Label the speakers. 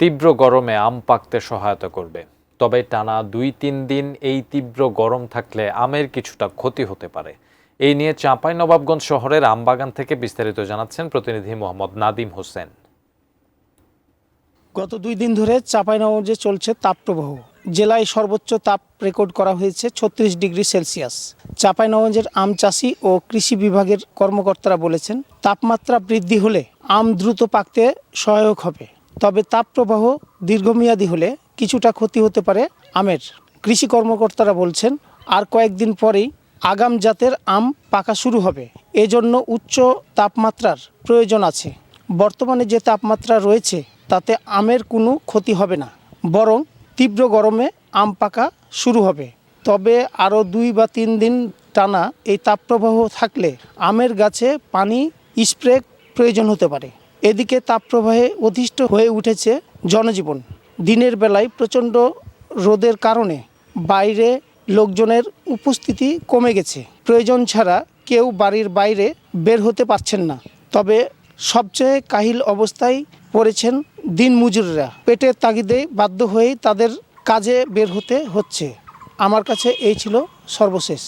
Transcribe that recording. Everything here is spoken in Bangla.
Speaker 1: তীব্র গরমে আম পাকতে সহায়তা করবে। তবে টানা ২-৩ দিন এই তীব্র গরম থাকলে আমের কিছুটা ক্ষতি হতে পারে। এই নিয়ে চাঁপাইনবাবগঞ্জ শহরের আমবাগান থেকে বিস্তারিত জানাচ্ছেন প্রতিনিধি মোহাম্মদ নাদিম হোসেন।
Speaker 2: গত ২ দিন ধরে চাঁপাইনবাবগঞ্জে চলছে তাপপ্রবাহ। জেলায় সর্বোচ্চ তাপ রেকর্ড করা হয়েছে ৩৬ ডিগ্রি সেলসিয়াস। চাঁপাইনবাবগঞ্জের আম চাষি ও কৃষি বিভাগের কর্মকর্তারা বলেছেন, তাপমাত্রা বৃদ্ধি হলে আম দ্রুত পাকতে সহায়ক হবে। তবে তাপপ্রবাহ দীর্ঘমেয়াদী হলে কিছুটা ক্ষতি হতে পারে আমের। কৃষি কর্মকর্তারা বলছেন, আর কয়েকদিন পরেই আগাম জাতের আম পাকা শুরু হবে। এজন্য উচ্চ তাপমাত্রার প্রয়োজন আছে। বর্তমানে যে তাপমাত্রা রয়েছে তাতে আমের কোনো ক্ষতি হবে না, বরং তীব্র গরমে আম পাকা শুরু হবে। তবে আরও ২ বা ৩ দিন টানা এই তাপপ্রবাহ থাকলে আমের গাছে পানি স্প্রে প্রয়োজন হতে পারে। এদিকে তাপপ্রবাহে অতিষ্ঠ হয়ে উঠেছে জনজীবন। দিনের বেলায় প্রচণ্ড রোদের কারণে বাইরে লোকজনের উপস্থিতি কমে গেছে। প্রয়োজন ছাড়া কেউ বাড়ির বাইরে বের হতে পারছেন না। তবে সবচেয়ে কাহিল অবস্থায় পড়েছেন দিনমজুররা। পেটের তাগিদে বাধ্য হয়েই তাদের কাজে বের হতে হচ্ছে। আমার কাছে এই ছিল সর্বশেষ।